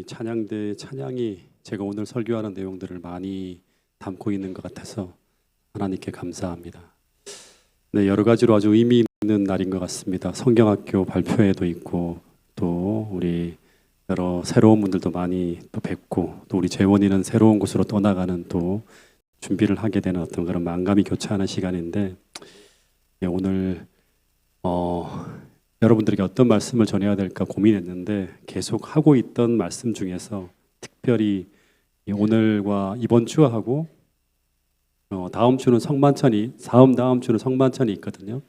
찬양대 찬양이 제가 오늘 설교하는 내용들을 많이 담고 있는 것 같아서 하나님께 감사합니다. 네, 여러 가지로 아주 의미 있는 날인 것 같습니다. 성경학교 발표회도 있고 또 우리 여러 새로운 분들도 많이 또 뵙고 또 우리 재원이는 새로운 곳으로 떠나가는 또 준비를 하게 되는 어떤 그런 만감이 교차하는 시간인데 오늘 여러분들에게 어떤 말씀을 전해야 될까 고민했는데 계속 하고 있던 말씀 중에서 특별히 오늘과 이번 주와 하고 다음 주는 다음 주는 성만찬이 있거든요.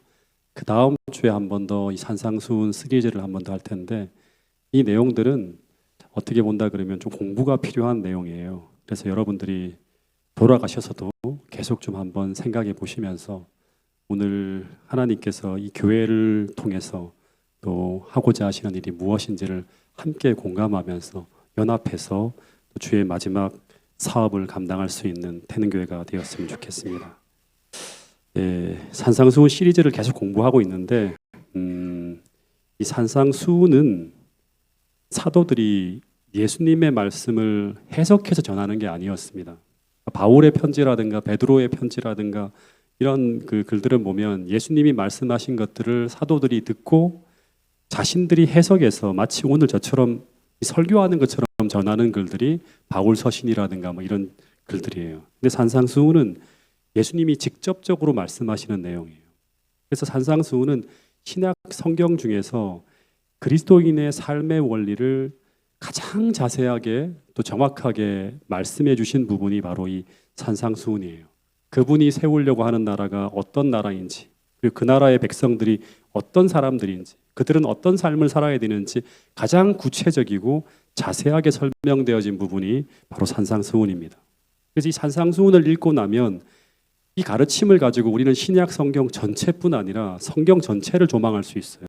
그 다음 주에 한 번 더 이 산상수훈 시리즈를 한 번 더 할 텐데 이 내용들은 어떻게 본다 그러면 좀 공부가 필요한 내용이에요. 그래서 여러분들이 돌아가셔서도 계속 좀 한번 생각해 보시면서 오늘 하나님께서 이 교회를 통해서 또 하고자 하시는 일이 무엇인지를 함께 공감하면서 연합해서 주의 마지막 사업을 감당할 수 있는 태능교회가 되었으면 좋겠습니다. 산상수훈 시리즈를 계속 공부하고 있는데 이 산상수훈은 사도들이 예수님의 말씀을 해석해서 전하는 게 아니었습니다. 바울의 편지라든가 베드로의 편지라든가 이런 그 글들을 보면 예수님이 말씀하신 것들을 사도들이 듣고 자신들이 해석해서 마치 오늘 저처럼 설교하는 것처럼 전하는 글들이 바울 서신이라든가 뭐 이런 글들이에요. 근데 산상수훈은 예수님이 직접적으로 말씀하시는 내용이에요. 그래서 산상수훈은 신약 성경 중에서 그리스도인의 삶의 원리를 가장 자세하게 또 정확하게 말씀해 주신 부분이 바로 이 산상수훈이에요. 그분이 세우려고 하는 나라가 어떤 나라인지, 그리고 그 나라의 백성들이 어떤 사람들인지, 그들은 어떤 삶을 살아야 되는지 가장 구체적이고 자세하게 설명되어진 부분이 바로 산상수훈입니다. 그래서 이 산상수훈을 읽고 나면 이 가르침을 가지고 우리는 신약 성경 전체뿐 아니라 성경 전체를 조망할 수 있어요.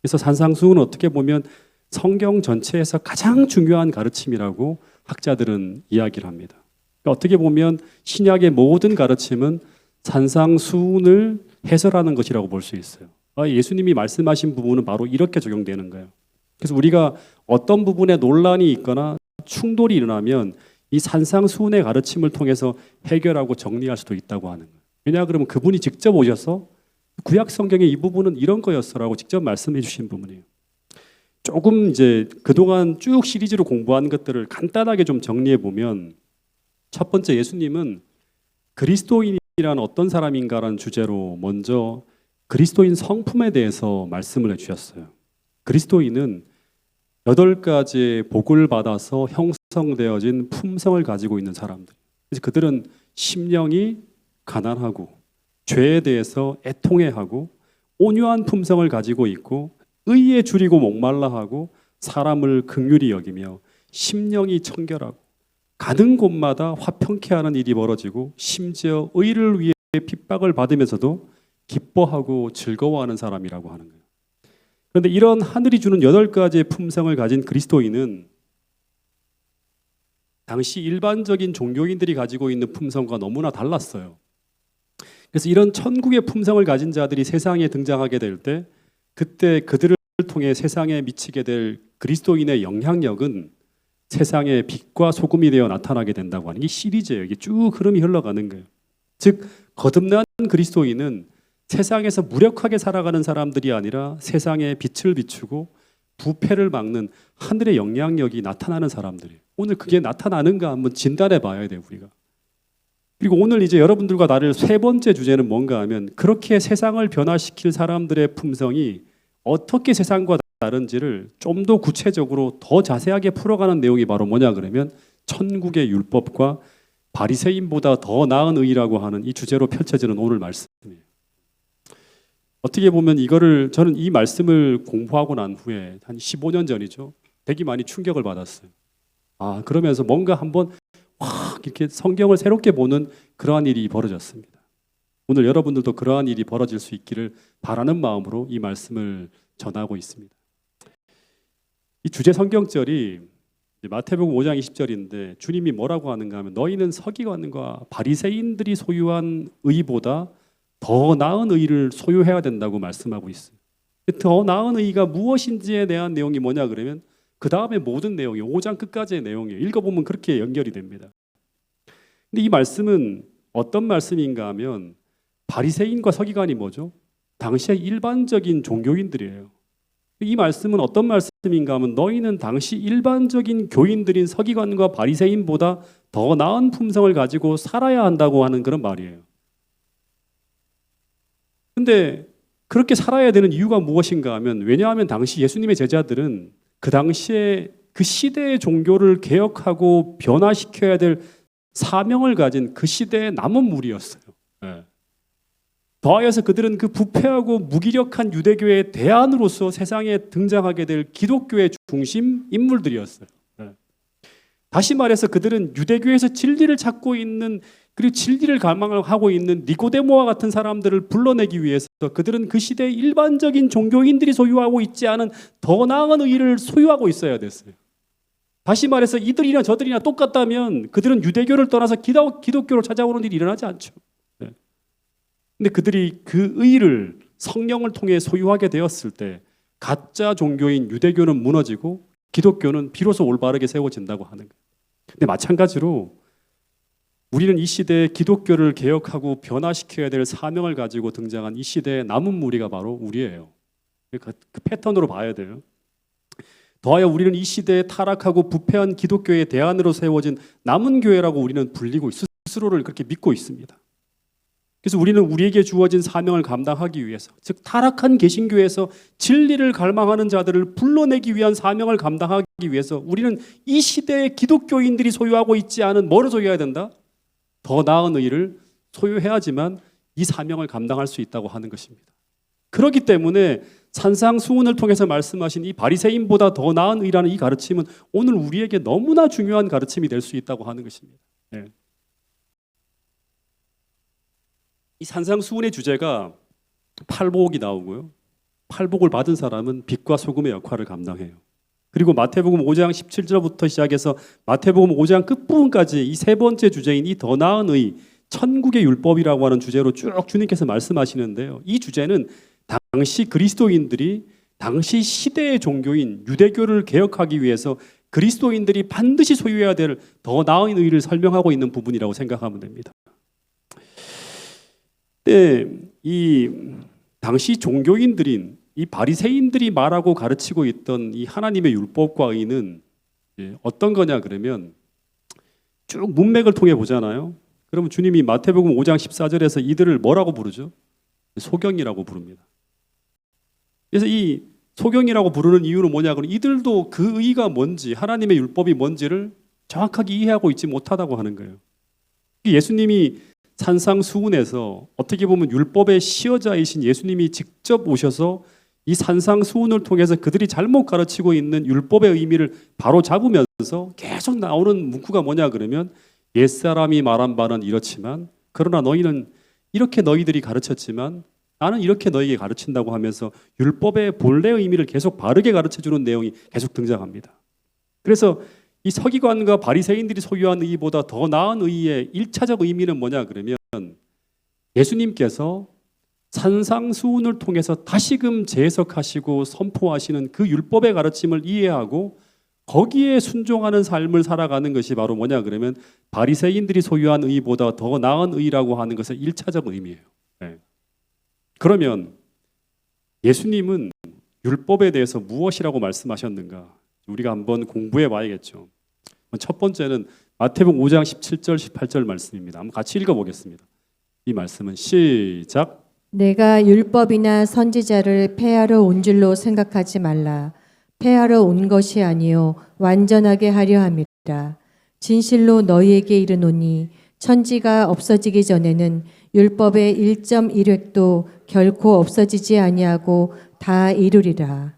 그래서 산상수훈은 어떻게 보면 성경 전체에서 가장 중요한 가르침이라고 학자들은 이야기를 합니다. 그러니까 어떻게 보면 신약의 모든 가르침은 산상수훈을 해설하는 것이라고 볼 수 있어요. 예수님이 말씀하신 부분은 바로 이렇게 적용되는 거예요. 그래서 우리가 어떤 부분에 논란이 있거나 충돌이 일어나면 이 산상수훈의 가르침을 통해서 해결하고 정리할 수도 있다고 하는 거예요. 왜냐 그러면 그분이 직접 오셔서 구약 성경의 이 부분은 이런 거였어라고 직접 말씀해 주신 부분이에요. 조금 이제 그동안 쭉 시리즈로 공부한 것들을 간단하게 좀 정리해 보면 첫 번째 예수님은 그리스도인이란 어떤 사람인가라는 주제로 먼저 그리스도인 성품에 대해서 말씀을 해주셨어요. 그리스도인은 8가지의 복을 받아서 형성되어진 품성을 가지고 있는 사람들. 그래서 그들은 심령이 가난하고 죄에 대해서 애통해하고 온유한 품성을 가지고 있고 의에 줄이고 목말라하고 사람을 긍휼히 여기며 심령이 청결하고 가는 곳마다 화평케 하는 일이 벌어지고 심지어 의를 위해 핍박을 받으면서도 기뻐하고 즐거워하는 사람이라고 하는 거예요. 그런데 이런 하늘이 주는 8가지의 품성을 가진 그리스도인은 당시 일반적인 종교인들이 가지고 있는 품성과 너무나 달랐어요. 그래서 이런 천국의 품성을 가진 자들이 세상에 등장하게 될 때 그때 그들을 통해 세상에 미치게 될 그리스도인의 영향력은 세상의 빛과 소금이 되어 나타나게 된다고 하는 게 시리즈예요. 이게 쭉 흐름이 흘러가는 거예요. 즉 거듭난 그리스도인은 세상에서 무력하게 살아가는 사람들이 아니라 세상에 빛을 비추고 부패를 막는 하늘의 영향력이 나타나는 사람들이에요. 오늘 그게 나타나는가 한번 진단해 봐야 돼요, 우리가. 그리고 오늘 이제 여러분들과 나를 세 번째 주제는 뭔가 하면 그렇게 세상을 변화시킬 사람들의 품성이 어떻게 세상과 다른지를 좀 더 구체적으로 더 자세하게 풀어가는 내용이 바로 뭐냐 그러면 천국의 율법과 바리새인보다 더 나은 의라고 하는 이 주제로 펼쳐지는 오늘 말씀이에요. 어떻게 보면 저는 이 말씀을 공부하고 난 후에 한 15년 전이죠. 되게 많이 충격을 받았어요. 그러면서 뭔가 한번 확 이렇게 성경을 새롭게 보는 그러한 일이 벌어졌습니다. 오늘 여러분들도 그러한 일이 벌어질 수 있기를 바라는 마음으로 이 말씀을 전하고 있습니다. 이 주제 성경절이 마태복음 5장 20절인데 주님이 뭐라고 하는가 하면 너희는 서기관과 바리새인들이 소유한 의보다 더 나은 의를 소유해야 된다고 말씀하고 있어요. 더 나은 의가 무엇인지에 대한 내용이 뭐냐 그러면 그 다음에 모든 내용이 5장 끝까지의 내용이에요. 읽어보면 그렇게 연결이 됩니다. 근데 이 말씀은 어떤 말씀인가 하면 바리새인과 서기관이 뭐죠? 당시의 일반적인 종교인들이에요. 이 말씀은 어떤 말씀인가 하면 너희는 당시 일반적인 교인들인 서기관과 바리새인보다 더 나은 품성을 가지고 살아야 한다고 하는 그런 말이에요. 근데 그렇게 살아야 되는 이유가 무엇인가 하면 왜냐하면 당시 예수님의 제자들은 그 당시에 그 시대의 종교를 개혁하고 변화시켜야 될 사명을 가진 그 시대의 남은 무리였어요. 네. 더하여서 그들은 그 부패하고 무기력한 유대교의 대안으로서 세상에 등장하게 될 기독교의 중심 인물들이었어요. 네. 다시 말해서 그들은 유대교에서 진리를 찾고 있는 그리고 진리를 갈망하고 있는 니고데모와 같은 사람들을 불러내기 위해서 그들은 그 시대의 일반적인 종교인들이 소유하고 있지 않은 더 나은 의의를 소유하고 있어야 됐어요. 다시 말해서 이들이나 저들이나 똑같다면 그들은 유대교를 떠나서 기독교를 찾아오는 일이 일어나지 않죠. 근데 그들이 그 의의를 성령을 통해 소유하게 되었을 때 가짜 종교인 유대교는 무너지고 기독교는 비로소 올바르게 세워진다고 하는 거예요. 근데 마찬가지로 우리는 이 시대에 기독교를 개혁하고 변화시켜야 될 사명을 가지고 등장한 이 시대의 남은 무리가 바로 우리예요. 그 패턴으로 봐야 돼요. 더하여 우리는 이 시대에 타락하고 부패한 기독교의 대안으로 세워진 남은 교회라고 우리는 불리고 스스로를 그렇게 믿고 있습니다. 그래서 우리는 우리에게 주어진 사명을 감당하기 위해서, 즉 타락한 개신교에서 진리를 갈망하는 자들을 불러내기 위한 사명을 감당하기 위해서 우리는 이 시대의 기독교인들이 소유하고 있지 않은 뭐를 소유해야 된다? 더 나은 의의를 소유해야지만 이 사명을 감당할 수 있다고 하는 것입니다. 그렇기 때문에 산상수훈을 통해서 말씀하신 이 바리새인보다 더 나은 의라는 이 가르침은 오늘 우리에게 너무나 중요한 가르침이 될 수 있다고 하는 것입니다. 네. 이 산상수훈의 주제가 팔복이 나오고요. 팔복을 받은 사람은 빛과 소금의 역할을 감당해요. 그리고 마태복음 5장 17절부터 시작해서 마태복음 5장 끝부분까지 이 세 번째 주제인 이 더 나은 의, 천국의 율법이라고 하는 주제로 쭉 주님께서 말씀하시는데요. 이 주제는 당시 그리스도인들이 당시 시대의 종교인 유대교를 개혁하기 위해서 그리스도인들이 반드시 소유해야 될 더 나은 의를 설명하고 있는 부분이라고 생각하면 됩니다. 이 당시 종교인들인 이 바리새인들이 말하고 가르치고 있던 이 하나님의 율법과 의는 어떤 거냐 그러면 쭉 문맥을 통해 보잖아요. 그러면 주님이 마태복음 5장 14절에서 이들을 뭐라고 부르죠? 소경이라고 부릅니다. 그래서 이 소경이라고 부르는 이유는 뭐냐 그러면 이들도 그 의가 뭔지 하나님의 율법이 뭔지를 정확하게 이해하고 있지 못하다고 하는 거예요. 예수님이 산상수훈에서 어떻게 보면 율법의 시여자이신 예수님이 직접 오셔서 이 산상수훈을 통해서 그들이 잘못 가르치고 있는 율법의 의미를 바로 잡으면서 계속 나오는 문구가 뭐냐 그러면 옛사람이 말한 바는 이렇지만 그러나 너희는 이렇게 너희들이 가르쳤지만 나는 이렇게 너희에게 가르친다고 하면서 율법의 본래 의미를 계속 바르게 가르쳐주는 내용이 계속 등장합니다. 그래서 이 서기관과 바리새인들이 소유한 의의보다 더 나은 의의의 1차적 의미는 뭐냐 그러면 예수님께서 산상수훈을 통해서 다시금 재해석하시고 선포하시는 그 율법의 가르침을 이해하고 거기에 순종하는 삶을 살아가는 것이 바로 뭐냐 그러면 바리새인들이 소유한 의의보다 더 나은 의의라고 하는 것의 1차적 의미예요. 네. 그러면 예수님은 율법에 대해서 무엇이라고 말씀하셨는가? 우리가 한번 공부해 봐야겠죠. 첫 번째는 마태복음 5장 17절 18절 말씀입니다. 한번 같이 읽어보겠습니다. 이 말씀은 시작. 내가 율법이나 선지자를 폐하러 온 줄로 생각하지 말라. 폐하러 온 것이 아니요 완전하게 하려 함이라. 진실로 너희에게 이르노니 천지가 없어지기 전에는 율법의 1.1획도 결코 없어지지 아니하고 다 이루리라.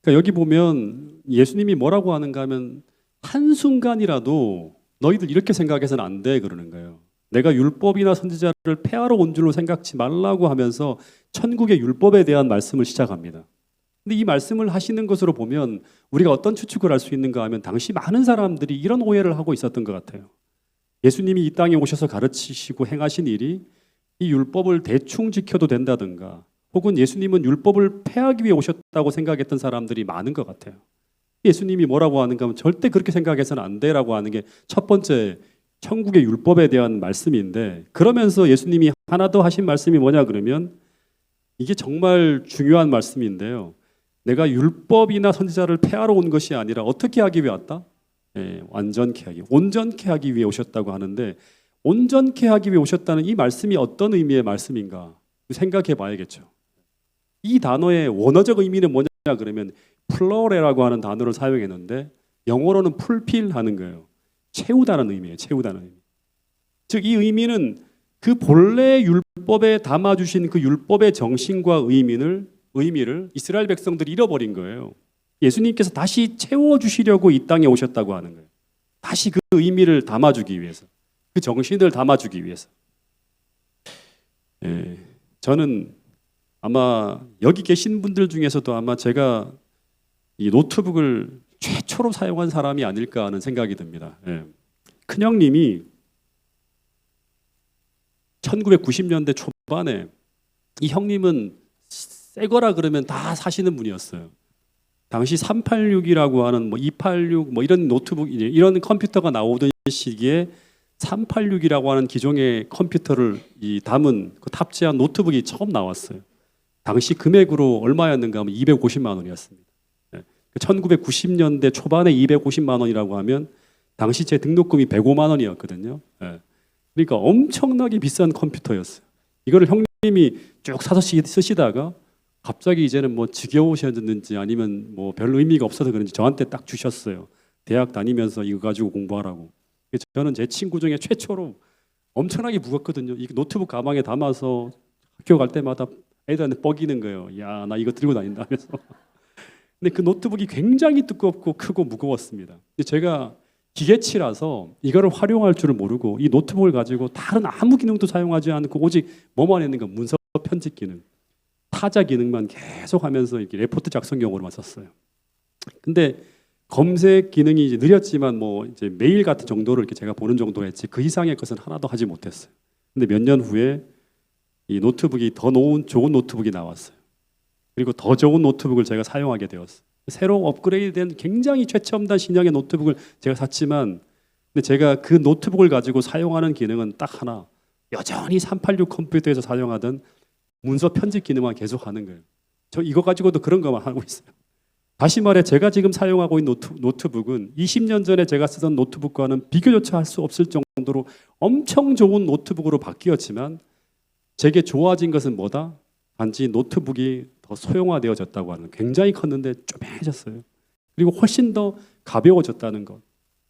그러니까 여기 보면 예수님이 뭐라고 하는가 하면 한순간이라도 너희들 이렇게 생각해서는 안 돼 그러는 거예요. 내가 율법이나 선지자를 폐하러 온 줄로 생각지 말라고 하면서 천국의 율법에 대한 말씀을 시작합니다. 근데 이 말씀을 하시는 것으로 보면 우리가 어떤 추측을 할 수 있는가 하면 당시 많은 사람들이 이런 오해를 하고 있었던 것 같아요. 예수님이 이 땅에 오셔서 가르치시고 행하신 일이 이 율법을 대충 지켜도 된다든가 혹은 예수님은 율법을 폐하기 위해 오셨다고 생각했던 사람들이 많은 것 같아요. 예수님이 뭐라고 하는가 하면 절대 그렇게 생각해서는 안 돼라고 하는 게 첫 번째 천국의 율법에 대한 말씀인데, 그러면서 예수님이 하나 더 하신 말씀이 뭐냐 그러면 이게 정말 중요한 말씀인데요. 내가 율법이나 선지자를 폐하러 온 것이 아니라 어떻게 하기 위해 왔다? 완전케 하기, 온전케 하기 위해 오셨다고 하는데, 온전케 하기 위해 오셨다는 이 말씀이 어떤 의미의 말씀인가 생각해 봐야겠죠. 이 단어의 원어적 의미는 뭐냐 그러면 플로레라고 하는 단어를 사용했는데, 영어로는 풀필하는 거예요. 채우다는 의미예요. 채우다는 의미. 즉 이 의미는 그 본래 율법에 담아주신 그 율법의 정신과 의미를 이스라엘 백성들이 잃어버린 거예요. 예수님께서 다시 채워주시려고 이 땅에 오셨다고 하는 거예요. 다시 그 의미를 담아주기 위해서, 그 정신을 담아주기 위해서. 저는 아마 여기 계신 분들 중에서도 아마 제가 이 노트북을 최초로 사용한 사람이 아닐까 하는 생각이 듭니다. 큰형님이 1990년대 초반에, 이 형님은 새 거라 그러면 다 사시는 분이었어요. 당시 386이라고 하는 286 이런 노트북, 이런 컴퓨터가 나오던 시기에 386이라고 하는 기종의 컴퓨터를 담은 그 탑재한 노트북이 처음 나왔어요. 당시 금액으로 얼마였는가 하면 250만 원이었습니다. 1990년대 초반에 250만 원이라고 하면 당시 제 등록금이 105만 원이었거든요. 그러니까 엄청나게 비싼 컴퓨터였어요. 이거를 형님이 쭉 사서 쓰시다가 갑자기 이제는 지겨우셨는지 아니면 별로 의미가 없어서 그런지 저한테 딱 주셨어요. 대학 다니면서 이거 가지고 공부하라고. 저는 제 친구 중에 최초로, 엄청나게 무겁거든요. 이 노트북 가방에 담아서 학교 갈 때마다 애들한테 뻐기는 거예요. 야, 나 이거 들고 다닌다 하면서. 근데 그 노트북이 굉장히 두껍고 크고 무거웠습니다. 근데 제가 기계치라서 이거를 활용할 줄을 모르고 이 노트북을 가지고 다른 아무 기능도 사용하지 않고 오직 뭐만 했는가, 문서 편집 기능, 타자 기능만 계속 하면서 이렇게 레포트 작성용으로만 썼어요. 근데 검색 기능이 이제 느렸지만 이제 메일 같은 정도로 이렇게 제가 보는 정도 했지 그 이상의 것은 하나도 하지 못했어요. 근데 몇 년 후에 이 노트북이 더 좋은 노트북이 나왔어요. 그리고 더 좋은 노트북을 제가 사용하게 되었어요. 새로 업그레이드된 굉장히 최첨단 신형의 노트북을 제가 샀지만, 근데 제가 그 노트북을 가지고 사용하는 기능은 딱 하나, 여전히 386 컴퓨터에서 사용하던 문서 편집 기능만 계속 하는 거예요. 저 이거 가지고도 그런 것만 하고 있어요. 다시 말해 제가 지금 사용하고 있는 노트북은 20년 전에 제가 쓰던 노트북과는 비교조차 할 수 없을 정도로 엄청 좋은 노트북으로 바뀌었지만, 제게 좋아진 것은 뭐다? 단지 노트북이 더 소형화되어졌다고 하는, 굉장히 컸는데 쪼매졌어요. 그리고 훨씬 더 가벼워졌다는 것,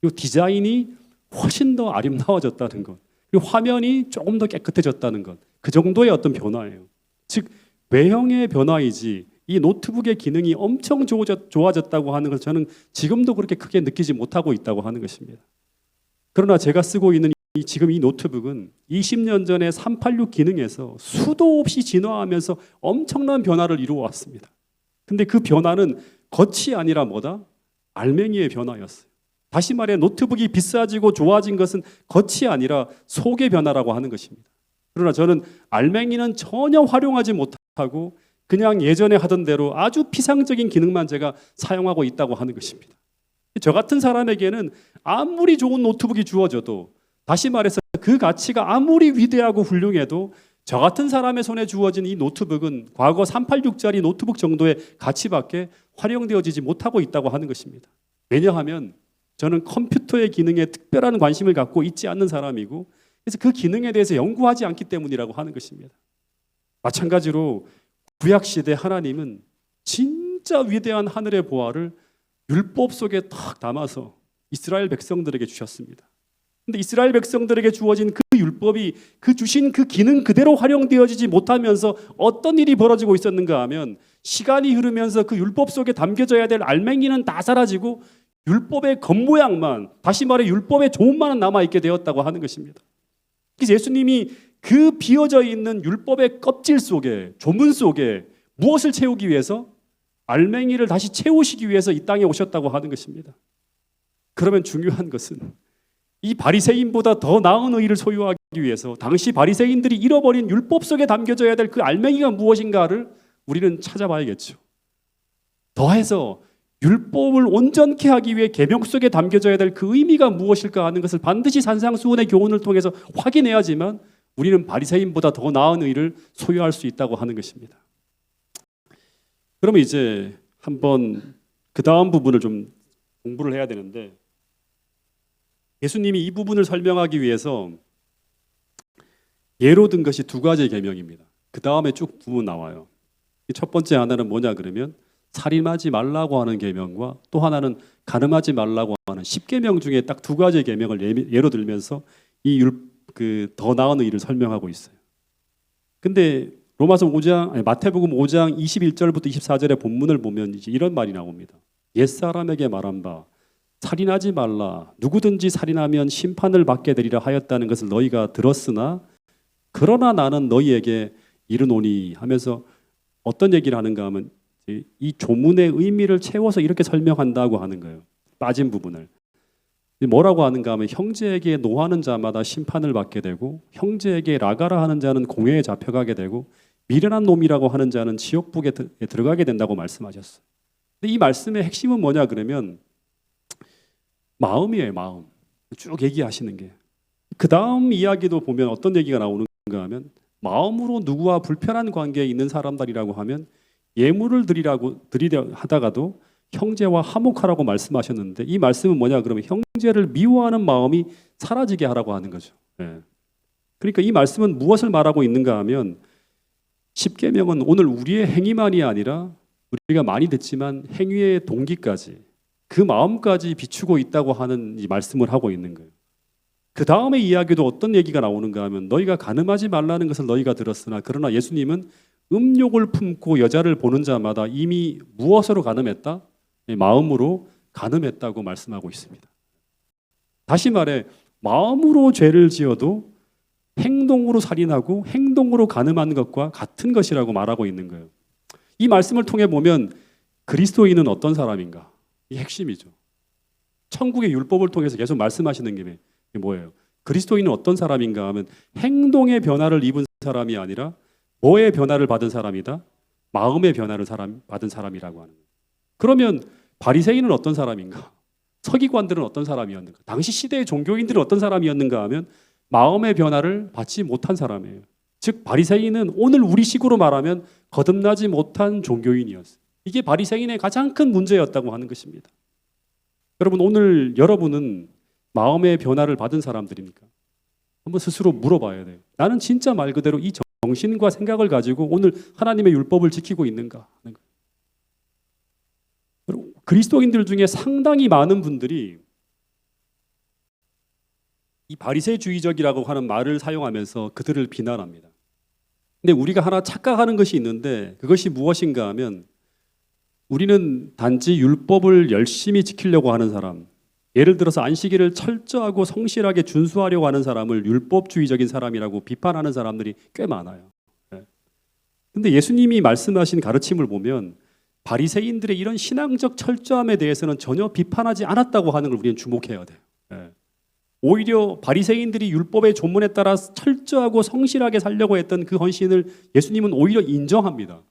그리고 디자인이 훨씬 더 아름다워졌다는 것, 그리고 화면이 조금 더 깨끗해졌다는 것, 그 정도의 어떤 변화예요. 즉 외형의 변화이지 이 노트북의 기능이 엄청 좋아졌다고 하는 걸 저는 지금도 그렇게 크게 느끼지 못하고 있다고 하는 것입니다. 그러나 제가 쓰고 있는 지금 이 노트북은 20년 전에 386 기능에서 수도 없이 진화하면서 엄청난 변화를 이루어 왔습니다. 근데 그 변화는 겉이 아니라 뭐다? 알맹이의 변화였어요. 다시 말해 노트북이 비싸지고 좋아진 것은 겉이 아니라 속의 변화라고 하는 것입니다. 그러나 저는 알맹이는 전혀 활용하지 못하고 그냥 예전에 하던 대로 아주 피상적인 기능만 제가 사용하고 있다고 하는 것입니다. 저 같은 사람에게는 아무리 좋은 노트북이 주어져도, 다시 말해서 그 가치가 아무리 위대하고 훌륭해도 저 같은 사람의 손에 주어진 이 노트북은 과거 386짜리 노트북 정도의 가치밖에 활용되어지지 못하고 있다고 하는 것입니다. 왜냐하면 저는 컴퓨터의 기능에 특별한 관심을 갖고 있지 않는 사람이고, 그래서 그 기능에 대해서 연구하지 않기 때문이라고 하는 것입니다. 마찬가지로 구약시대 하나님은 진짜 위대한 하늘의 보화를 율법 속에 딱 담아서 이스라엘 백성들에게 주셨습니다. 근데 이스라엘 백성들에게 주어진 그 율법이 그 주신 그 기능 그대로 활용되어지지 못하면서 어떤 일이 벌어지고 있었는가 하면, 시간이 흐르면서 그 율법 속에 담겨져야 될 알맹이는 다 사라지고 율법의 겉모양만, 다시 말해 율법의 조문만 남아있게 되었다고 하는 것입니다. 그래서 예수님이 그 비어져 있는 율법의 껍질 속에, 조문 속에 무엇을 채우기 위해서? 알맹이를 다시 채우시기 위해서 이 땅에 오셨다고 하는 것입니다. 그러면 중요한 것은 이 바리새인보다 더 나은 의를 소유하기 위해서 당시 바리새인들이 잃어버린 율법 속에 담겨져야 될 그 알맹이가 무엇인가를 우리는 찾아봐야겠죠. 더해서 율법을 온전케 하기 위해 계명 속에 담겨져야 될 그 의미가 무엇일까 하는 것을 반드시 산상수훈의 교훈을 통해서 확인해야지만 우리는 바리새인보다 더 나은 의를 소유할 수 있다고 하는 것입니다. 그러면 이제 한번 그 다음 부분을 좀 공부를 해야 되는데, 예수님이 이 부분을 설명하기 위해서 예로 든 것이 두 가지의 계명입니다. 그 다음에 쭉 부분 나와요. 첫 번째 하나는 뭐냐 그러면 살인하지 말라고 하는 계명과 또 하나는 간음하지 말라고 하는 10계명 중에 딱 두 가지의 계명을 예로 들면서 이 더 나은 의를 설명하고 있어요. 근데 마태복음 5장 21절부터 24절의 본문을 보면 이제 이런 말이 나옵니다. 옛사람에게 말한 바 살인하지 말라, 누구든지 살인하면 심판을 받게 되리라 하였다는 것을 너희가 들었으나 그러나 나는 너희에게 이르노니 하면서 어떤 얘기를 하는가 하면 이 조문의 의미를 채워서 이렇게 설명한다고 하는 거예요. 빠진 부분을. 뭐라고 하는가 하면 형제에게 노하는 자마다 심판을 받게 되고 형제에게 라가라 하는 자는 공회에 잡혀가게 되고 미련한 놈이라고 하는 자는 지옥불에 들어가게 된다고 말씀하셨어요. 근데 이 말씀의 핵심은 뭐냐 그러면 마음이에요. 마음. 쭉 얘기하시는 게. 그 다음 이야기도 보면 어떤 얘기가 나오는가 하면 마음으로 누구와 불편한 관계에 있는 사람들이라고 하면 예물을 드리려 하다가도 형제와 화목하라고 말씀하셨는데 이 말씀은 뭐냐 그러면 형제를 미워하는 마음이 사라지게 하라고 하는 거죠. 예. 그러니까 이 말씀은 무엇을 말하고 있는가 하면 10계명은 오늘 우리의 행위만이 아니라 우리가 많이 듣지만 행위의 동기까지 그 마음까지 비추고 있다고 하는 이 말씀을 하고 있는 거예요. 그 다음의 이야기도 어떤 얘기가 나오는가 하면 너희가 간음하지 말라는 것을 너희가 들었으나 그러나 예수님은 음욕을 품고 여자를 보는 자마다 이미 무엇으로 간음했다? 마음으로 간음했다고 말씀하고 있습니다. 다시 말해 마음으로 죄를 지어도 행동으로 살인하고 행동으로 간음하는 것과 같은 것이라고 말하고 있는 거예요. 이 말씀을 통해 보면 그리스도인은 어떤 사람인가? 이 핵심이죠. 천국의 율법을 통해서 계속 말씀하시는 게 뭐예요? 그리스도인은 어떤 사람인가 하면 행동의 변화를 입은 사람이 아니라 뭐의 변화를 받은 사람이다? 마음의 변화를 받은 사람이라고 하는 거예요. 그러면 바리새인은 어떤 사람인가? 서기관들은 어떤 사람이었는가? 당시 시대의 종교인들은 어떤 사람이었는가 하면 마음의 변화를 받지 못한 사람이에요. 즉 바리새인은 오늘 우리식으로 말하면 거듭나지 못한 종교인이었어요. 이게 바리새인의 가장 큰 문제였다고 하는 것입니다. 여러분 오늘 여러분은 마음의 변화를 받은 사람들입니까? 한번 스스로 물어봐야 돼요. 나는 진짜 말 그대로 이 정신과 생각을 가지고 오늘 하나님의 율법을 지키고 있는가 하는 거예요. 그리스도인들 중에 상당히 많은 분들이 이 바리새주의적이라고 하는 말을 사용하면서 그들을 비난합니다. 근데 우리가 하나 착각하는 것이 있는데 그것이 무엇인가 하면 우리는 단지 율법을 열심히 지키려고 하는 사람, 예를 들어서 안식일을 철저하고 성실하게 준수하려고 하는 사람을 율법주의적인 사람이라고 비판하는 사람들이 꽤 많아요. 근데 예수님이 말씀하신 가르침을 보면 바리새인들의 이런 신앙적 철저함에 대해서는 전혀 비판하지 않았다고 하는 걸 우리는 주목해야 돼요. 오히려 바리새인들이 율법의 조문에 따라 철저하고 성실하게 살려고 했던 그 헌신을 예수님은 오히려 인정합니다.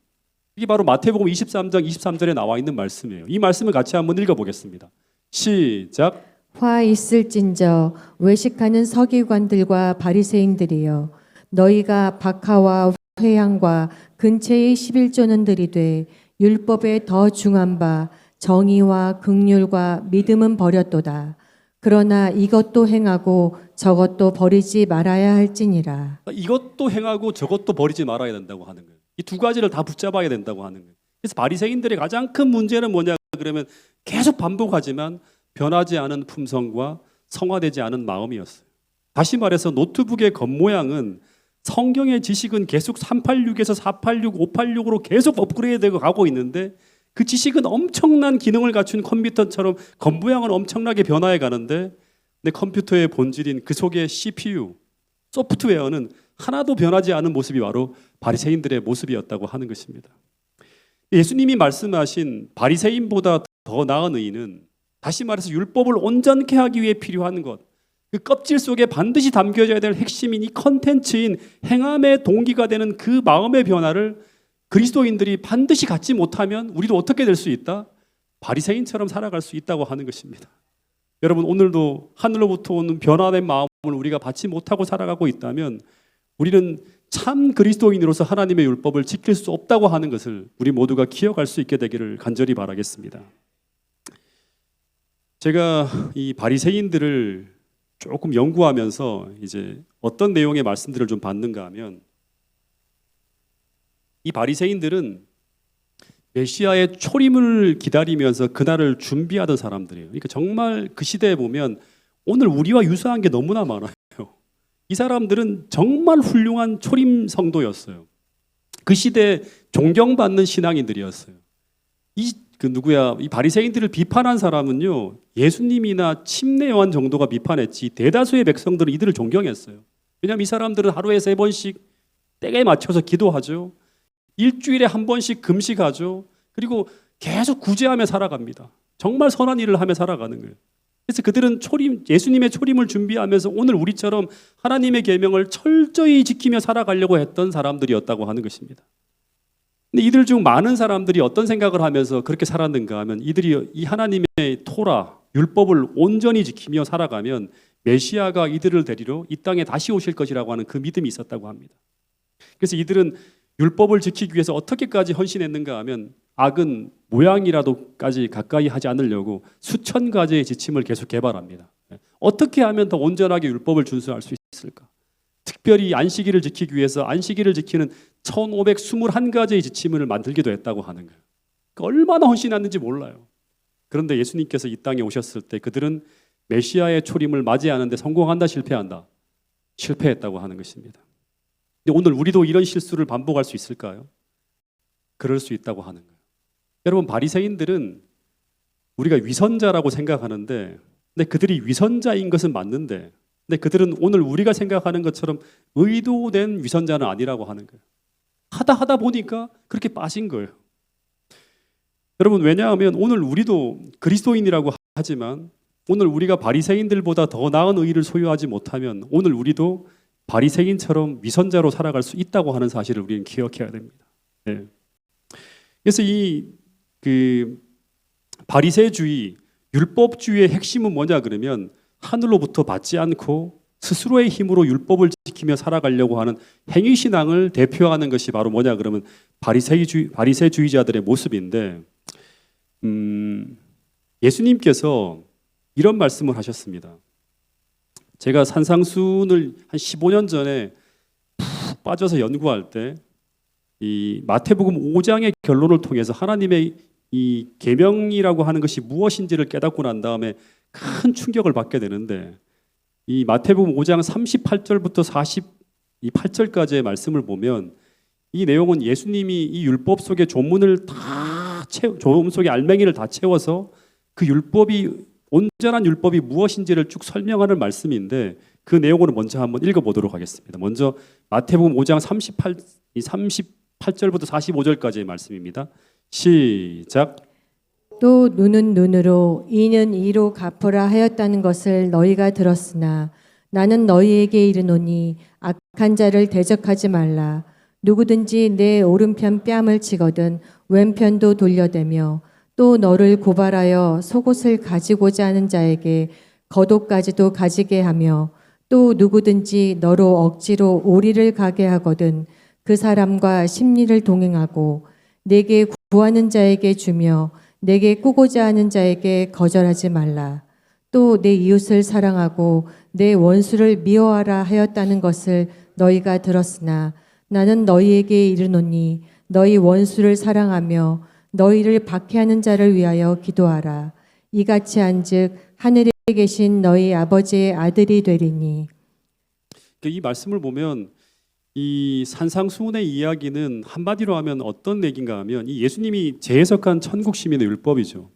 이게 바로 마태복음 23장 23절에 나와 있는 말씀이에요. 이 말씀을 같이 한번 읽어보겠습니다. 시작. 화 있을진저 외식하는 서기관들과 바리새인들이여 너희가 박하와 회향과 근처의 11조는 들이되 율법에 더 중한 바 정의와 긍휼과 믿음은 버렸도다. 그러나 이것도 행하고 저것도 버리지 말아야 할지니라. 이것도 행하고 저것도 버리지 말아야 된다고 하는 거예요. 이 두 가지를 다 붙잡아야 된다고 하는 거예요. 그래서 바리새인들의 가장 큰 문제는 뭐냐 그러면 계속 반복하지만 변하지 않은 품성과 성화되지 않은 마음이었어요. 다시 말해서 노트북의 겉모양은 성경의 지식은 계속 386에서 486, 586으로 계속 업그레이드되고 가고 있는데 그 지식은 엄청난 기능을 갖춘 컴퓨터처럼 겉모양은 엄청나게 변화해 가는데 내 컴퓨터의 본질인 그 속의 CPU, 소프트웨어는 하나도 변하지 않은 모습이 바로 바리새인들의 모습이었다고 하는 것입니다. 예수님이 말씀하신 바리새인보다 더 나은 의인은 다시 말해서 율법을 온전케 하기 위해 필요한 것, 그 껍질 속에 반드시 담겨져야 될 핵심인 이 컨텐츠인 행함의 동기가 되는 그 마음의 변화를 그리스도인들이 반드시 갖지 못하면 우리도 어떻게 될 수 있다? 바리새인처럼 살아갈 수 있다고 하는 것입니다. 여러분, 오늘도 하늘로부터 오는 변화된 마음을 우리가 받지 못하고 살아가고 있다면 우리는 참 그리스도인으로서 하나님의 율법을 지킬 수 없다고 하는 것을 우리 모두가 기억할 수 있게 되기를 간절히 바라겠습니다. 제가 이 바리새인들을 조금 연구하면서 이제 어떤 내용의 말씀들을 좀 받는가 하면, 이 바리새인들은 메시아의 초림을 기다리면서 그날을 준비하던 사람들이에요. 그러니까 정말 그 시대에 보면 오늘 우리와 유사한 게 너무나 많아요. 이 사람들은 정말 훌륭한 초림 성도였어요. 그 시대에 존경받는 신앙인들이었어요. 이 바리새인들을 비판한 사람은요, 예수님이나 침례 요한 정도가 비판했지 대다수의 백성들은 이들을 존경했어요. 왜냐하면 이 사람들은 하루에 3번씩 때에 맞춰서 기도하죠. 일주일에 1번씩 금식하죠. 그리고 계속 구제하며 살아갑니다. 정말 선한 일을 하며 살아가는 거예요. 그래서 그들은 예수님의 초림을 준비하면서 오늘 우리처럼 하나님의 계명을 철저히 지키며 살아가려고 했던 사람들이었다고 하는 것입니다. 근데 이들 중 많은 사람들이 어떤 생각을 하면서 그렇게 살았는가 하면, 이들이 이 하나님의 토라, 율법을 온전히 지키며 살아가면 메시아가 이들을 데리러 이 땅에 다시 오실 것이라고 하는 그 믿음이 있었다고 합니다. 그래서 이들은 율법을 지키기 위해서 어떻게까지 헌신했는가 하면, 악은 모양이라도까지 가까이 하지 않으려고 수천 가지의 지침을 계속 개발합니다. 어떻게 하면 더 온전하게 율법을 준수할 수 있을까? 특별히 안식일을 지키기 위해서 안식일을 지키는 1521가지의 지침을 만들기도 했다고 하는 거예요. 그러니까 얼마나 헌신했는지 몰라요. 그런데 예수님께서 이 땅에 오셨을 때 그들은 메시아의 초림을 맞이하는데 성공한다, 실패한다? 실패했다고 하는 것입니다. 근데 오늘 우리도 이런 실수를 반복할 수 있을까요? 그럴 수 있다고 하는 거예요. 여러분, 바리새인들은 우리가 위선자라고 생각하는데, 근데 그들이 위선자인 것은 맞는데, 근데 그들은 오늘 우리가 생각하는 것처럼 의도된 위선자는 아니라고 하는 거예요. 하다 보니까 그렇게 빠진 거예요. 여러분, 왜냐하면 오늘 우리도 그리스도인이라고 하지만 오늘 우리가 바리새인들보다 더 나은 의를 소유하지 못하면 오늘 우리도 바리새인처럼 위선자로 살아갈 수 있다고 하는 사실을 우리는 기억해야 됩니다. 네. 그래서 바리새주의, 율법주의의 핵심은 뭐냐 그러면, 하늘로부터 받지 않고 스스로의 힘으로 율법을 지키며 살아가려고 하는 행위신앙을 대표하는 것이 바로 뭐냐 그러면 바리새주의자들의 모습인데, 예수님께서 이런 말씀을 하셨습니다. 제가 산상수훈을 한 15년 전에 푹 빠져서 연구할 때 이 마태복음 5장의 결론을 통해서 하나님의 이 계명이라고 하는 것이 무엇인지를 깨닫고 난 다음에 큰 충격을 받게 되는데, 이 마태복음 5장 38절부터 48절까지의 말씀을 보면 이 내용은 예수님이 이 율법 속에 조문 속에 알맹이를 다 채워서 그 온전한 율법이 무엇인지를 쭉 설명하는 말씀인데, 그 내용을 먼저 한번 읽어보도록 하겠습니다. 먼저 마태복음 5장 38절부터 45절까지의 말씀입니다. 시작. 또 눈은 눈으로 이는 이로 갚으라 하였다는 것을 너희가 들었으나 나는 너희에게 이르노니 악한 자를 대적하지 말라. 누구든지 내 오른편 뺨을 치거든 왼편도 돌려대며 또 너를 고발하여 속옷을 가지고자 하는 자에게 겉옷까지도 가지게 하며 또 누구든지 너로 억지로 오리를 가게 하거든 그 사람과 심리를 동행하고 내게 구하는 자에게 주며 내게 꾸고자 하는 자에게 거절하지 말라. 또 내 이웃을 사랑하고 내 원수를 미워하라 하였다는 것을 너희가 들었으나 나는 너희에게 이르노니 너희 원수를 사랑하며 너희를 박해하는 자를 위하여 기도하라. 이같이 한즉 하늘에 계신 너희 아버지의 아들이 되리니. 이 말씀을 보면 이 산상수훈의 이야기는 한마디로 하면 어떤 얘기인가 하면, 이 예수님이 재해석한 천국 시민의 율법이죠.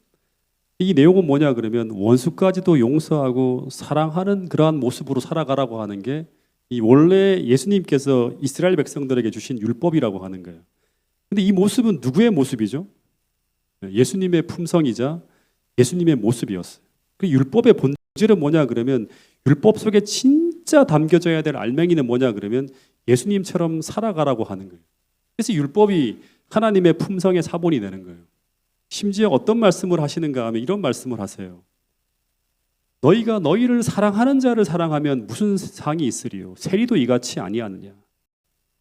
이 내용은 뭐냐 그러면 원수까지도 용서하고 사랑하는 그러한 모습으로 살아가라고 하는 게 이 원래 예수님께서 이스라엘 백성들에게 주신 율법이라고 하는 거예요. 근데 이 모습은 누구의 모습이죠? 예수님의 품성이자 예수님의 모습이었어요. 그 율법의 본질은 뭐냐 그러면, 율법 속에 진짜 담겨져야 될 알맹이는 뭐냐 그러면 예수님처럼 살아가라고 하는 거예요. 그래서 율법이 하나님의 품성의 사본이 되는 거예요. 심지어 어떤 말씀을 하시는가 하면 이런 말씀을 하세요. 너희가 너희를 사랑하는 자를 사랑하면 무슨 상이 있으리요? 세리도 이같이 아니하느냐?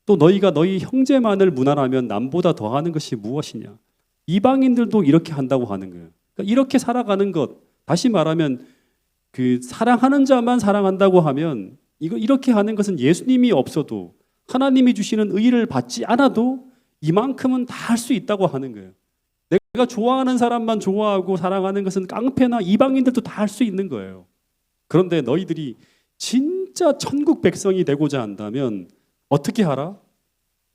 또 너희가 너희 형제만을 무난하면 남보다 더하는 것이 무엇이냐? 이방인들도 이렇게 한다고 하는 거예요. 그러니까 이렇게 살아가는 것, 다시 말하면 그 사랑하는 자만 사랑한다고 하면 이렇게 하는 것은 예수님이 없어도 하나님이 주시는 의를 받지 않아도 이만큼은 다 할 수 있다고 하는 거예요. 내가 좋아하는 사람만 좋아하고 사랑하는 것은 깡패나 이방인들도 다 할 수 있는 거예요. 그런데 너희들이 진짜 천국 백성이 되고자 한다면 어떻게 하라?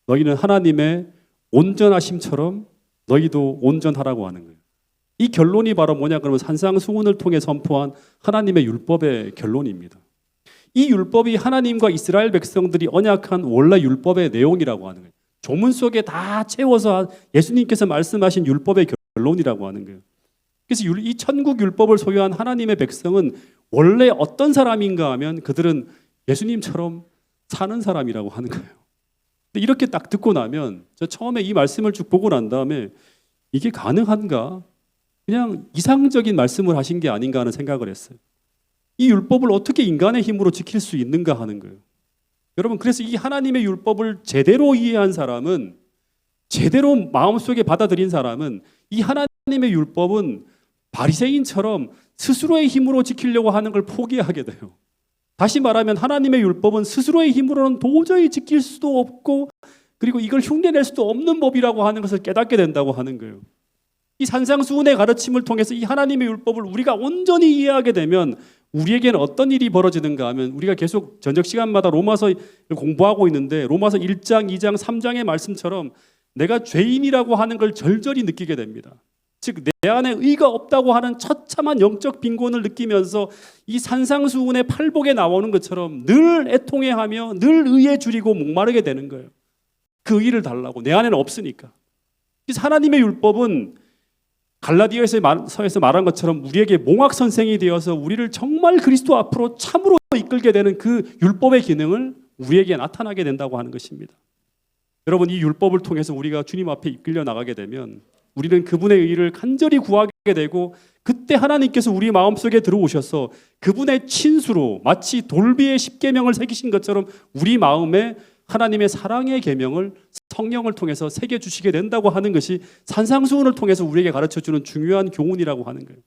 너희는 하나님의 온전하심처럼 너희도 온전하라고 하는 거예요. 이 결론이 바로 뭐냐 그러면 산상수훈을 통해 선포한 하나님의 율법의 결론입니다. 이 율법이 하나님과 이스라엘 백성들이 언약한 원래 율법의 내용이라고 하는 거예요. 조문 속에 다 채워서 예수님께서 말씀하신 율법의 결론이라고 하는 거예요. 그래서 이 천국 율법을 소유한 하나님의 백성은 원래 어떤 사람인가 하면 그들은 예수님처럼 사는 사람이라고 하는 거예요. 근데 이렇게 딱 듣고 나면 저 처음에 이 말씀을 쭉 보고 난 다음에 이게 가능한가? 그냥 이상적인 말씀을 하신 게 아닌가 하는 생각을 했어요. 이 율법을 어떻게 인간의 힘으로 지킬 수 있는가 하는 거예요. 여러분, 그래서 이 하나님의 율법을 제대로 이해한 사람은, 제대로 마음속에 받아들인 사람은 이 하나님의 율법은 바리새인처럼 스스로의 힘으로 지키려고 하는 걸 포기하게 돼요. 다시 말하면 하나님의 율법은 스스로의 힘으로는 도저히 지킬 수도 없고 그리고 이걸 흉내낼 수도 없는 법이라고 하는 것을 깨닫게 된다고 하는 거예요. 이 산상수훈의 가르침을 통해서 이 하나님의 율법을 우리가 온전히 이해하게 되면 우리에게는 어떤 일이 벌어지는가 하면 우리가 계속 저녁 시간마다 로마서를 공부하고 있는데 로마서 1장, 2장, 3장의 말씀처럼 내가 죄인이라고 하는 걸 절절히 느끼게 됩니다. 즉 내 안에 의가 없다고 하는 처참한 영적 빈곤을 느끼면서 이 산상수훈의 팔복에 나오는 것처럼 늘 애통해하며 늘 의에 줄이고 목마르게 되는 거예요. 그 의를 달라고. 내 안에는 없으니까. 그래서 하나님의 율법은 갈라디아서에서 말한 것처럼 우리에게 몽학 선생이 되어서 우리를 정말 그리스도 앞으로 참으로 이끌게 되는 그 율법의 기능을 우리에게 나타나게 된다고 하는 것입니다. 여러분, 이 율법을 통해서 우리가 주님 앞에 이끌려 나가게 되면 우리는 그분의 의를 간절히 구하게 되고 그때 하나님께서 우리 마음속에 들어오셔서 그분의 친수로 마치 돌비의 십계명을 새기신 것처럼 우리 마음에 하나님의 사랑의 계명을 성령을 통해서 새겨주시게 된다고 하는 것이 산상수훈을 통해서 우리에게 가르쳐주는 중요한 교훈이라고 하는 거예요.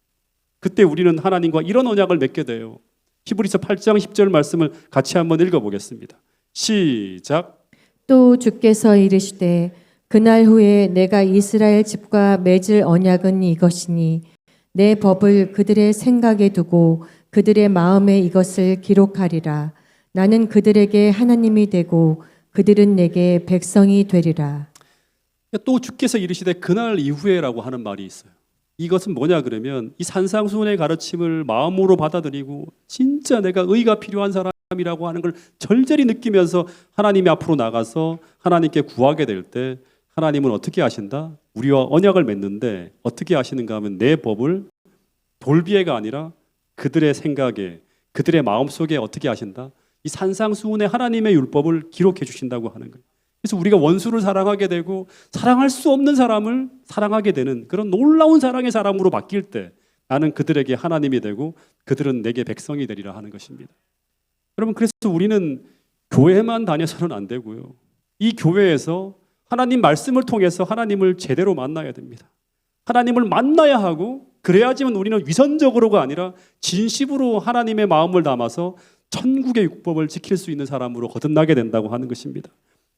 그때 우리는 하나님과 이런 언약을 맺게 돼요. 히브리서 8장 10절 말씀을 같이 한번 읽어보겠습니다. 시작. 또 주께서 이르시되 그날 후에 내가 이스라엘 집과 맺을 언약은 이것이니 내 법을 그들의 생각에 두고 그들의 마음에 이것을 기록하리라. 나는 그들에게 하나님이 되고 그들은 내게 백성이 되리라. 또 주께서 이르시되 그날 이후에라고 하는 말이 있어요. 이것은 뭐냐 그러면 이 산상수훈의 가르침을 마음으로 받아들이고 진짜 내가 의가 필요한 사람이라고 하는 걸 절절히 느끼면서 하나님 앞으로 나가서 하나님께 구하게 될 때 하나님은 어떻게 하신다? 우리와 언약을 맺는데 어떻게 하시는가 하면 내 법을 돌비애가 아니라 그들의 생각에 그들의 마음속에 어떻게 하신다? 이 산상수훈의 하나님의 율법을 기록해 주신다고 하는 거예요. 그래서 우리가 원수를 사랑하게 되고 사랑할 수 없는 사람을 사랑하게 되는 그런 놀라운 사랑의 사람으로 바뀔 때 나는 그들에게 하나님이 되고 그들은 내게 백성이 되리라 하는 것입니다. 여러분, 그래서 우리는 교회만 다녀서는 안 되고요. 이 교회에서 하나님 말씀을 통해서 하나님을 제대로 만나야 됩니다. 하나님을 만나야 하고 그래야지만 우리는 위선적으로가 아니라 진심으로 하나님의 마음을 담아서 천국의 율법을 지킬 수 있는 사람으로 거듭나게 된다고 하는 것입니다.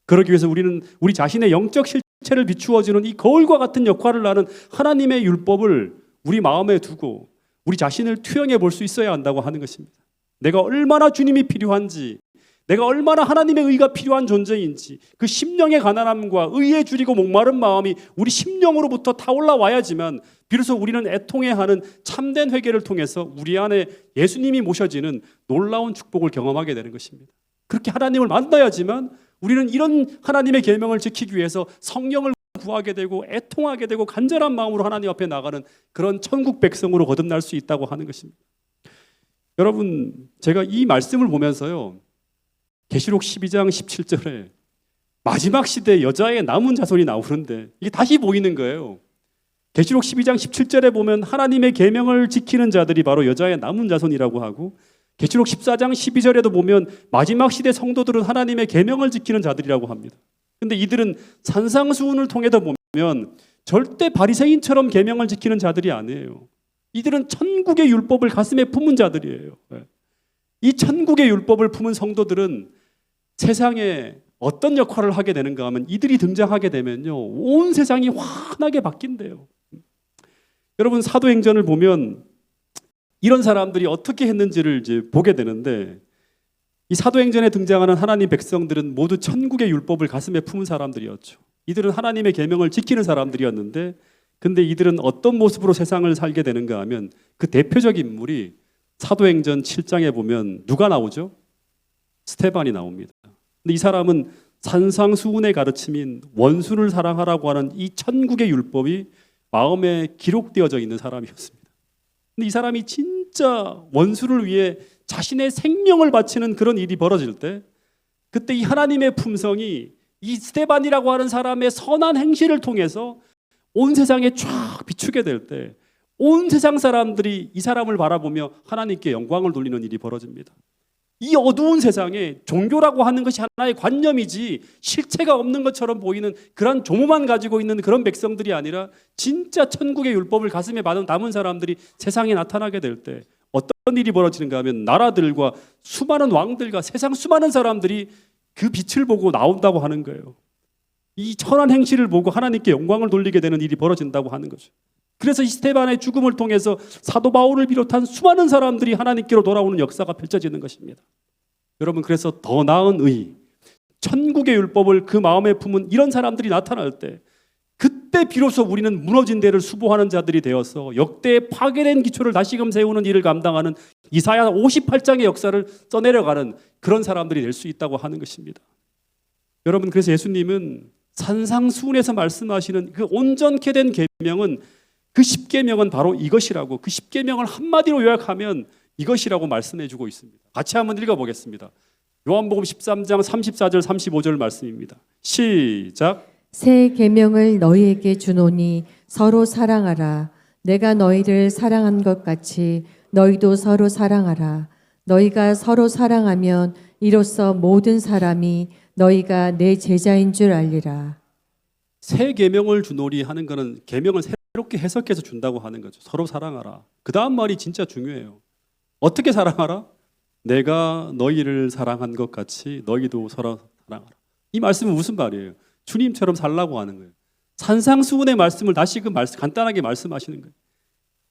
그러기 위해서 우리는 우리 자신의 영적 실체를 비추어주는 이 거울과 같은 역할을 하는 하나님의 율법을 우리 마음에 두고 우리 자신을 투영해 볼 수 있어야 한다고 하는 것입니다. 내가 얼마나 주님이 필요한지, 내가 얼마나 하나님의 의가 필요한 존재인지 그 심령의 가난함과 의에 줄이고 목마른 마음이 우리 심령으로부터 타올라와야지만 비로소 우리는 애통해하는 참된 회개를 통해서 우리 안에 예수님이 모셔지는 놀라운 축복을 경험하게 되는 것입니다. 그렇게 하나님을 만나야지만 우리는 이런 하나님의 계명을 지키기 위해서 성령을 구하게 되고 애통하게 되고 간절한 마음으로 하나님 앞에 나가는 그런 천국 백성으로 거듭날 수 있다고 하는 것입니다. 여러분, 제가 이 말씀을 보면서요, 계시록 12장 17절에 마지막 시대에 여자의 남은 자손이 나오는데 이게 다시 보이는 거예요. 계시록 12장 17절에 보면 하나님의 계명을 지키는 자들이 바로 여자의 남은 자손이라고 하고, 계시록 14장 12절에도 보면 마지막 시대 성도들은 하나님의 계명을 지키는 자들이라고 합니다. 근데 이들은 산상수훈을 통해서 보면 절대 바리새인처럼 계명을 지키는 자들이 아니에요. 이들은 천국의 율법을 가슴에 품은 자들이에요. 이 천국의 율법을 품은 성도들은 세상에 어떤 역할을 하게 되는가 하면, 이들이 등장하게 되면요, 온 세상이 환하게 바뀐대요. 여러분, 사도행전을 보면 이런 사람들이 어떻게 했는지를 이제 보게 되는데, 이 사도행전에 등장하는 하나님 백성들은 모두 천국의 율법을 가슴에 품은 사람들이었죠. 이들은 하나님의 계명을 지키는 사람들이었는데, 근데 이들은 어떤 모습으로 세상을 살게 되는가 하면, 그 대표적 인물이 사도행전 7장에 보면 누가 나오죠? 스데반이 나옵니다. 근데 이 사람은 산상수훈의 가르침인 원수를 사랑하라고 하는 이 천국의 율법이 마음에 기록되어져 있는 사람이었습니다. 근데 이 사람이 진짜 원수를 위해 자신의 생명을 바치는 그런 일이 벌어질 때, 그때 이 하나님의 품성이 이 스데반이라고 하는 사람의 선한 행실을 통해서 온 세상에 쫙 비추게 될 때, 온 세상 사람들이 이 사람을 바라보며 하나님께 영광을 돌리는 일이 벌어집니다. 이 어두운 세상에 종교라고 하는 것이 하나의 관념이지 실체가 없는 것처럼 보이는 그런 조모만 가지고 있는 그런 백성들이 아니라, 진짜 천국의 율법을 가슴에 담은 사람들이 세상에 나타나게 될 때 어떤 일이 벌어지는가 하면, 나라들과 수많은 왕들과 세상 수많은 사람들이 그 빛을 보고 나온다고 하는 거예요. 이 천한 행실을 보고 하나님께 영광을 돌리게 되는 일이 벌어진다고 하는 거죠. 그래서 이 스데반의 죽음을 통해서 사도 바울을 비롯한 수많은 사람들이 하나님께로 돌아오는 역사가 펼쳐지는 것입니다. 여러분, 그래서 더 나은 의, 천국의 율법을 그 마음에 품은 이런 사람들이 나타날 때, 그때 비로소 우리는 무너진 데를 수보하는 자들이 되어서 역대 파괴된 기초를 다시금 세우는 일을 감당하는 이사야 58장의 역사를 써내려가는 그런 사람들이 될 수 있다고 하는 것입니다. 여러분, 그래서 예수님은 산상수훈에서 말씀하시는 그 온전케 된 계명은, 그 10계명은 바로 이것이라고, 그 10계명을 한마디로 요약하면 이것이라고 말씀해주고 있습니다. 같이 한번 읽어보겠습니다. 요한복음 13장 34절 35절 말씀입니다. 시작. 새 계명을 너희에게 주노니 서로 사랑하라. 내가 너희를 사랑한 것 같이 너희도 서로 사랑하라. 너희가 서로 사랑하면 이로써 모든 사람이 너희가 내 제자인 줄 알리라. 새 계명을 주노리 하는 것은 계명을 새롭게 해석해서 준다고 하는 거죠. 서로 사랑하라. 그 다음 말이 진짜 중요해요. 어떻게 사랑하라? 내가 너희를 사랑한 것 같이 너희도 서로 사랑하라. 이 말씀은 무슨 말이에요? 주님처럼 살라고 하는 거예요. 산상수훈의 말씀을 다시금 간단하게 말씀하시는 거예요.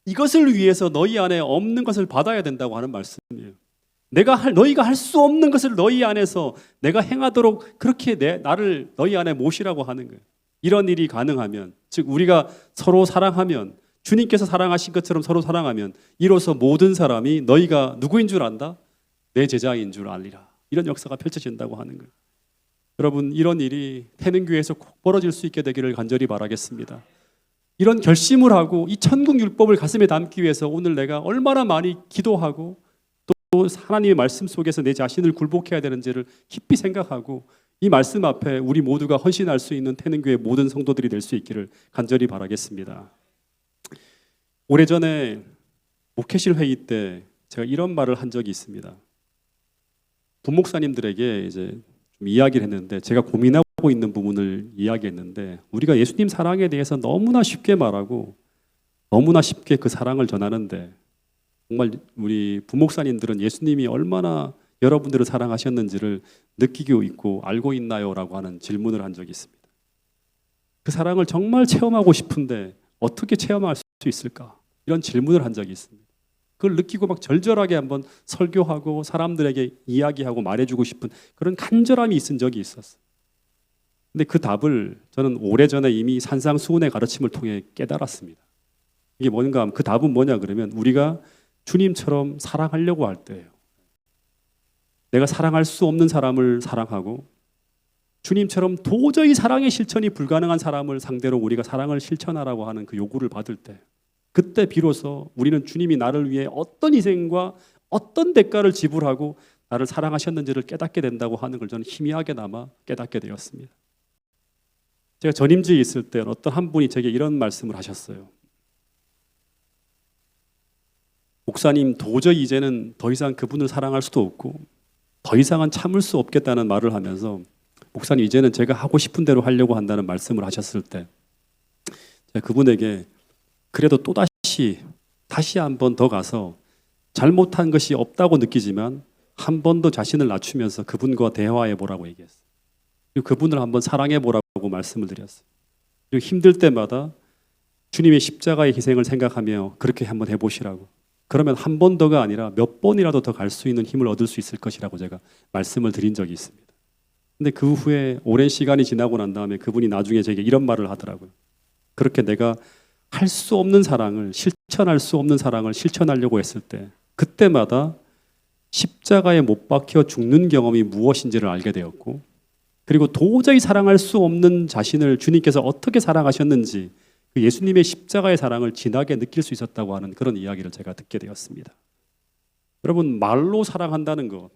이것을 위해서 너희 안에 없는 것을 받아야 된다고 하는 말씀이에요. 너희가 할 수 없는 것을 너희 안에서 내가 행하도록 그렇게 나를 너희 안에 모시라고 하는 거예요. 이런 일이 가능하면, 즉 우리가 서로 사랑하면, 주님께서 사랑하신 것처럼 서로 사랑하면 이로써 모든 사람이 너희가 누구인 줄 안다? 내 제자인 줄 알리라. 이런 역사가 펼쳐진다고 하는 거예요. 여러분, 이런 일이 태능교회에서 꼭 벌어질 수 있게 되기를 간절히 바라겠습니다. 이런 결심을 하고 이 천국 율법을 가슴에 담기 위해서 오늘 내가 얼마나 많이 기도하고 또 하나님의 말씀 속에서 내 자신을 굴복해야 되는지를 깊이 생각하고, 이 말씀 앞에 우리 모두가 헌신할 수 있는 태능교회 모든 성도들이 될 수 있기를 간절히 바라겠습니다. 오래전에 목회실 회의 때 제가 이런 말을 한 적이 있습니다. 부목사님들에게 이제 좀 이야기를 했는데, 제가 고민하고 있는 부분을 이야기했는데, 우리가 예수님 사랑에 대해서 너무나 쉽게 말하고 너무나 쉽게 그 사랑을 전하는데, 정말 우리 부목사님들은 예수님이 얼마나 여러분들을 사랑하셨는지를 느끼고 있고 알고 있나요? 라고 하는 질문을 한 적이 있습니다. 그 사랑을 정말 체험하고 싶은데 어떻게 체험할 수 있을까? 이런 질문을 한 적이 있습니다. 그걸 느끼고 막 절절하게 한번 설교하고 사람들에게 이야기하고 말해주고 싶은 그런 간절함이 있은 적이 있었어요. 근데 그 답을 저는 오래전에 이미 산상수훈의 가르침을 통해 깨달았습니다. 이게 뭔가 하면, 그 답은 뭐냐 그러면, 우리가 주님처럼 사랑하려고 할 때예요. 내가 사랑할 수 없는 사람을 사랑하고, 주님처럼 도저히 사랑의 실천이 불가능한 사람을 상대로 우리가 사랑을 실천하라고 하는 그 요구를 받을 때, 그때 비로소 우리는 주님이 나를 위해 어떤 희생과 어떤 대가를 지불하고 나를 사랑하셨는지를 깨닫게 된다고 하는 걸 저는 희미하게나마 깨닫게 되었습니다. 제가 전임지에 있을 때 어떤 한 분이 제게 이런 말씀을 하셨어요. 목사님 도저히 이제는 더 이상 그분을 사랑할 수도 없고 더 이상은 참을 수 없겠다는 말을 하면서 목사님 이제는 제가 하고 싶은 대로 하려고 한다는 말씀을 하셨을 때 제가 그분에게 그래도 또다시 한 번 더 가서 잘못한 것이 없다고 느끼지만 한 번 더 자신을 낮추면서 그분과 대화해 보라고 얘기했어요. 그리고 그분을 한번 사랑해 보라고 말씀을 드렸어요. 그리고 힘들 때마다 주님의 십자가의 희생을 생각하며 그렇게 한번 해보시라고. 그러면 한 번 더가 아니라 몇 번이라도 더 갈 수 있는 힘을 얻을 수 있을 것이라고 제가 말씀을 드린 적이 있습니다. 근데 그 후에 오랜 시간이 지나고 난 다음에 그분이 나중에 제게 이런 말을 하더라고요. 그렇게 내가 할 수 없는 사랑을, 실천할 수 없는 사랑을 실천하려고 했을 때 그때마다 십자가에 못 박혀 죽는 경험이 무엇인지를 알게 되었고, 그리고 도저히 사랑할 수 없는 자신을 주님께서 어떻게 사랑하셨는지 그 예수님의 십자가의 사랑을 진하게 느낄 수 있었다고 하는 그런 이야기를 제가 듣게 되었습니다. 여러분, 말로 사랑한다는 것,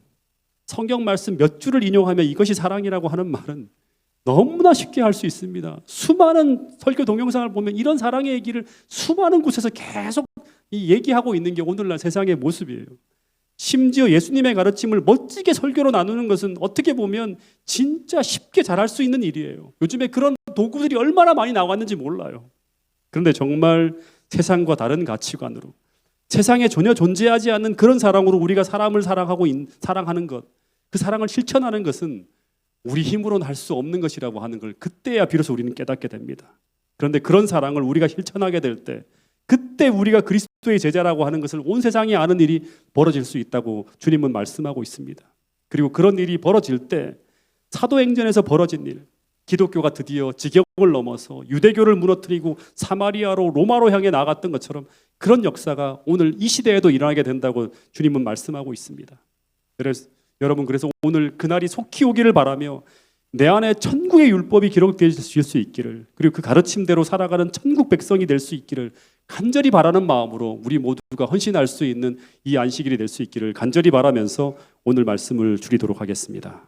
성경 말씀 몇 줄을 인용하면 이것이 사랑이라고 하는 말은 너무나 쉽게 할 수 있습니다. 수많은 설교 동영상을 보면 이런 사랑의 얘기를 수많은 곳에서 계속 얘기하고 있는 게 오늘날 세상의 모습이에요. 심지어 예수님의 가르침을 멋지게 설교로 나누는 것은 어떻게 보면 진짜 쉽게 잘할 수 있는 일이에요. 요즘에 그런 도구들이 얼마나 많이 나왔는지 몰라요. 그런데 정말 세상과 다른 가치관으로, 세상에 전혀 존재하지 않는 그런 사랑으로 우리가 사람을 사랑하는 것, 그 사랑을 실천하는 것은 우리 힘으로는 할 수 없는 것이라고 하는 걸 그때야 비로소 우리는 깨닫게 됩니다. 그런데 그런 사랑을 우리가 실천하게 될 때, 그때 우리가 그리스도의 제자라고 하는 것을 온 세상이 아는 일이 벌어질 수 있다고 주님은 말씀하고 있습니다. 그리고 그런 일이 벌어질 때 사도행전에서 벌어진 일, 기독교가 드디어 직역을 넘어서 유대교를 무너뜨리고 사마리아로 로마로 향해 나갔던 것처럼 그런 역사가 오늘 이 시대에도 일어나게 된다고 주님은 말씀하고 있습니다. 그래서 오늘 그날이 속히 오기를 바라며 내 안에 천국의 율법이 기록될 수 있기를, 그리고 그 가르침대로 살아가는 천국 백성이 될 수 있기를 간절히 바라는 마음으로 우리 모두가 헌신할 수 있는 이 안식일이 될 수 있기를 간절히 바라면서 오늘 말씀을 줄이도록 하겠습니다.